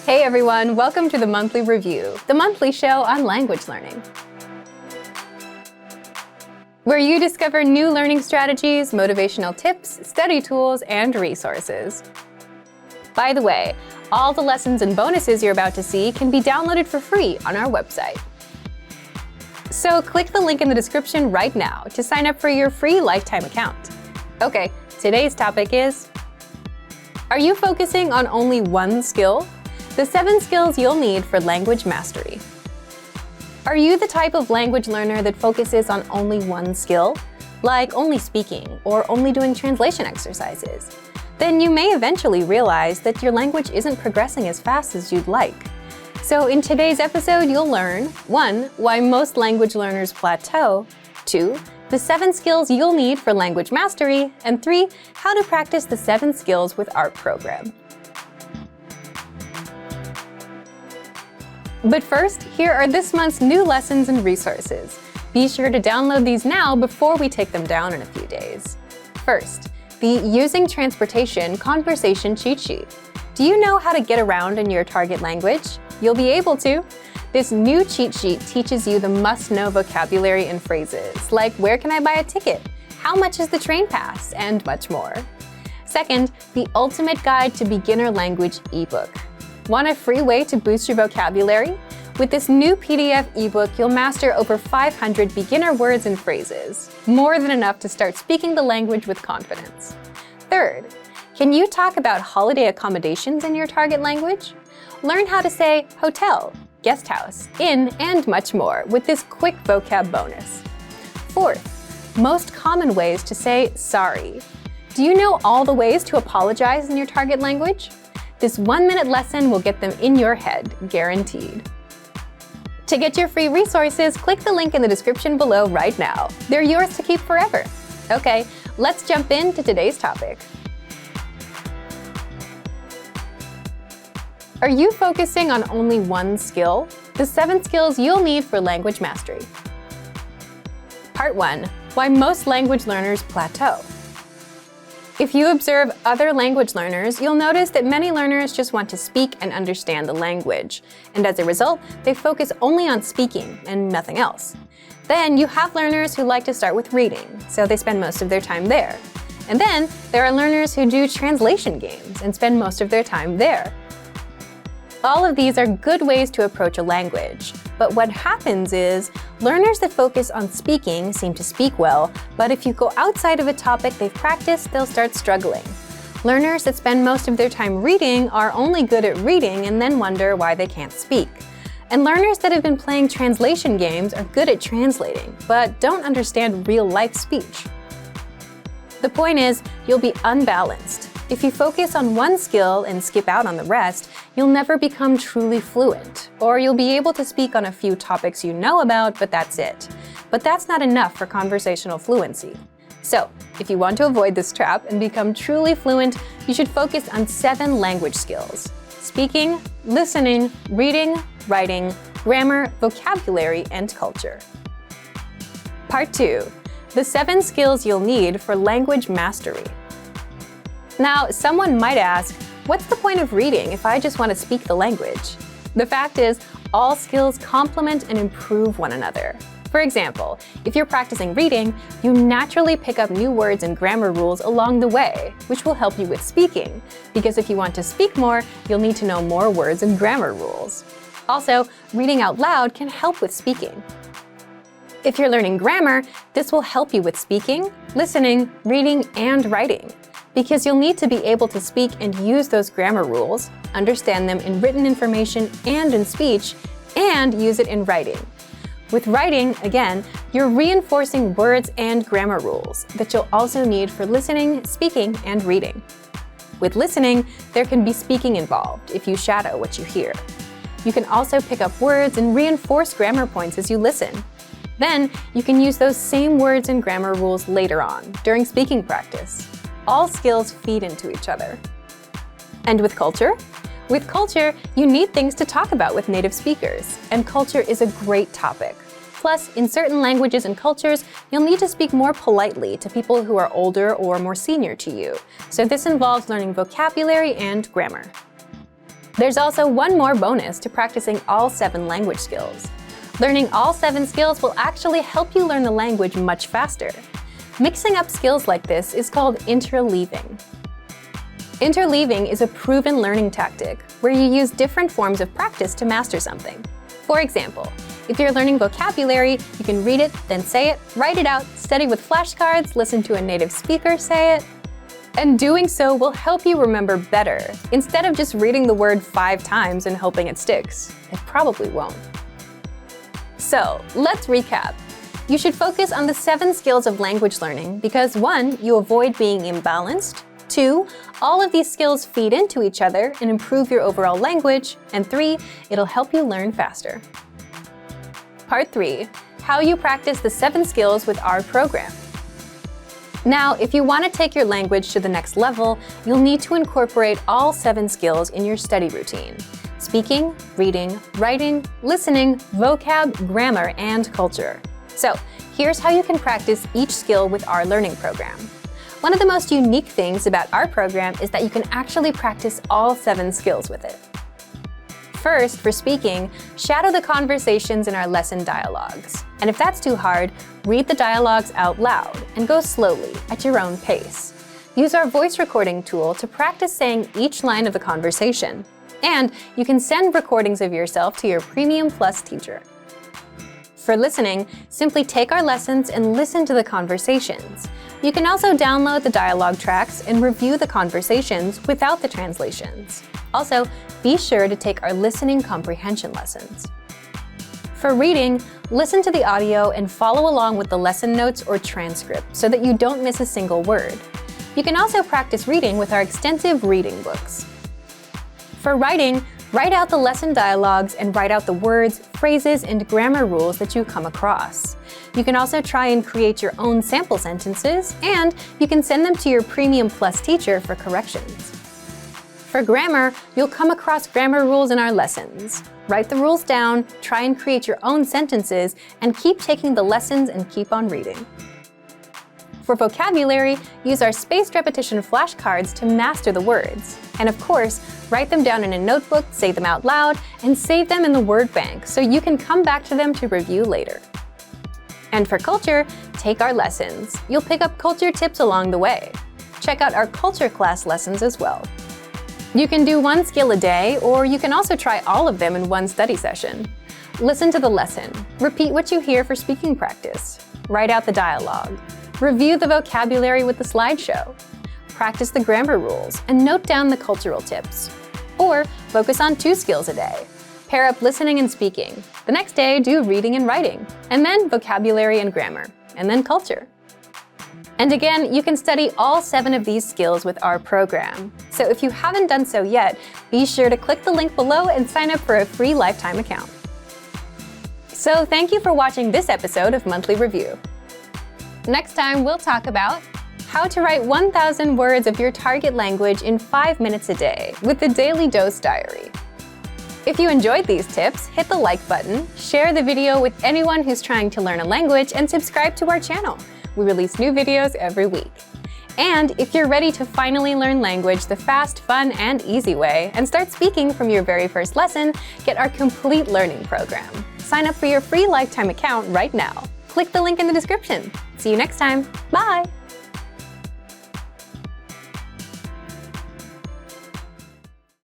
Hey everyone, welcome to the Monthly Review, the monthly show on language learning, where you discover new learning strategies, motivational tips, study tools, and resources. By the way, all the lessons and bonuses you're about to see can be downloaded for free on our website. So click the link in the description right now to sign up for your free lifetime account. Okay, today's topic is: are you focusing on only one skill? The 7 skills you'll need for language mastery. Are you the type of language learner that focuses on only one skill, like only speaking or only doing translation exercises? Then you may eventually realize that your language isn't progressing as fast as you'd like. So in today's episode, you'll learn 1. Why most language learners plateau, 2. The 7 skills you'll need for language mastery, and 3. How to practice the 7 skills with ART program. But first, here are this month's new lessons and resources. Be sure to download these now before we take them down in a few days. First, the Using Transportation Conversation Cheat Sheet. Do you know how to get around in your target language? You'll be able to. This new cheat sheet teaches you the must-know vocabulary and phrases, like where can I buy a ticket, how much is the train pass, and much more. Second, the Ultimate Guide to Beginner Language ebook. Want a free way to boost your vocabulary? With this new PDF ebook, you'll master over 500 beginner words and phrases, more than enough to start speaking the language with confidence. Third, can you talk about holiday accommodations in your target language? Learn how to say hotel, guest house, inn, and much more with this quick vocab bonus. Fourth, most common ways to say sorry. Do you know all the ways to apologize in your target language? This 1-minute lesson will get them in your head, guaranteed. To get your free resources, click the link in the description below right now. They're yours to keep forever. Okay, let's jump into today's topic. Are you focusing on only one skill? The 7 skills you'll need for language mastery. Part 1. Why most language learners plateau. If you observe other language learners, you'll notice that many learners just want to speak and understand the language, and as a result, they focus only on speaking and nothing else. Then you have learners who like to start with reading, so they spend most of their time there. And then there are learners who do translation games and spend most of their time there. All of these are good ways to approach a language, but what happens is learners that focus on speaking seem to speak well, but if you go outside of a topic they've practiced, they'll start struggling. Learners that spend most of their time reading are only good at reading and then wonder why they can't speak. And learners that have been playing translation games are good at translating, but don't understand real-life speech. The point is, you'll be unbalanced. If you focus on one skill and skip out on the rest, you'll never become truly fluent, or you'll be able to speak on a few topics you know about, but that's it. But that's not enough for conversational fluency. So, if you want to avoid this trap and become truly fluent, you should focus on 7 language skills: speaking, listening, reading, writing, grammar, vocabulary, and culture. Part 2. The 7 skills you'll need for language mastery. Now, someone might ask, what's the point of reading if I just want to speak the language? The fact is, all skills complement and improve one another. For example, if you're practicing reading, you naturally pick up new words and grammar rules along the way, which will help you with speaking, because if you want to speak more, you'll need to know more words and grammar rules. Also, reading out loud can help with speaking. If you're learning grammar, this will help you with speaking, listening, reading, and writing, because you'll need to be able to speak and use those grammar rules, understand them in written information and in speech, and use it in writing. With writing, again, you're reinforcing words and grammar rules that you'll also need for listening, speaking, and reading. With listening, there can be speaking involved if you shadow what you hear. You can also pick up words and reinforce grammar points as you listen. Then, you can use those same words and grammar rules later on, during speaking practice. All skills feed into each other. And with culture? With culture, you need things to talk about with native speakers, and culture is a great topic. Plus, in certain languages and cultures, you'll need to speak more politely to people who are older or more senior to you, so this involves learning vocabulary and grammar. There's also one more bonus to practicing all 7 language skills. Learning all 7 skills will actually help you learn the language much faster. Mixing up skills like this is called interleaving. Interleaving is a proven learning tactic where you use different forms of practice to master something. For example, if you're learning vocabulary, you can read it, then say it, write it out, study with flashcards, listen to a native speaker say it. And doing so will help you remember better, instead of just reading the word 5 times and hoping it sticks. It probably won't. So, let's recap. You should focus on the 7 skills of language learning because 1, you avoid being imbalanced, 2, all of these skills feed into each other and improve your overall language, and 3, it'll help you learn faster. Part 3, how you practice the 7 skills with our program. Now, if you want to take your language to the next level, you'll need to incorporate all 7 skills in your study routine: speaking, reading, writing, listening, vocab, grammar, and culture. So, here's how you can practice each skill with our learning program. One of the most unique things about our program is that you can actually practice all 7 skills with it. First, for speaking, shadow the conversations in our lesson dialogues. And if that's too hard, read the dialogues out loud and go slowly, at your own pace. Use our voice recording tool to practice saying each line of the conversation. And you can send recordings of yourself to your Premium Plus teacher. For listening, simply take our lessons and listen to the conversations. You can also download the dialogue tracks and review the conversations without the translations. Also, be sure to take our listening comprehension lessons. For reading, listen to the audio and follow along with the lesson notes or transcript so that you don't miss a single word. You can also practice reading with our extensive reading books. For writing, write out the lesson dialogues and write out the words, phrases, and grammar rules that you come across. You can also try and create your own sample sentences, and you can send them to your Premium Plus teacher for corrections. For grammar, you'll come across grammar rules in our lessons. Write the rules down, try and create your own sentences, and keep taking the lessons and keep on reading. For vocabulary, use our spaced repetition flashcards to master the words. And of course, write them down in a notebook, say them out loud, and save them in the word bank so you can come back to them to review later. And for culture, take our lessons. You'll pick up culture tips along the way. Check out our culture class lessons as well. You can do 1 skill a day, or you can also try all of them in one study session. Listen to the lesson. Repeat what you hear for speaking practice. Write out the dialogue. Review the vocabulary with the slideshow. Practice the grammar rules and note down the cultural tips. Or focus on 2 skills a day. Pair up listening and speaking. The next day, do reading and writing, and then vocabulary and grammar, and then culture. And again, you can study all 7 of these skills with our program. So if you haven't done so yet, be sure to click the link below and sign up for a free lifetime account. So thank you for watching this episode of Monthly Review. Next time, we'll talk about how to write 1,000 words of your target language in 5 minutes a day with the Daily Dose Diary. If you enjoyed these tips, hit the like button, share the video with anyone who's trying to learn a language, and subscribe to our channel. We release new videos every week. And if you're ready to finally learn language the fast, fun, and easy way, and start speaking from your very first lesson, get our complete learning program. Sign up for your free lifetime account right now. Click the link in the description. See you next time. Bye!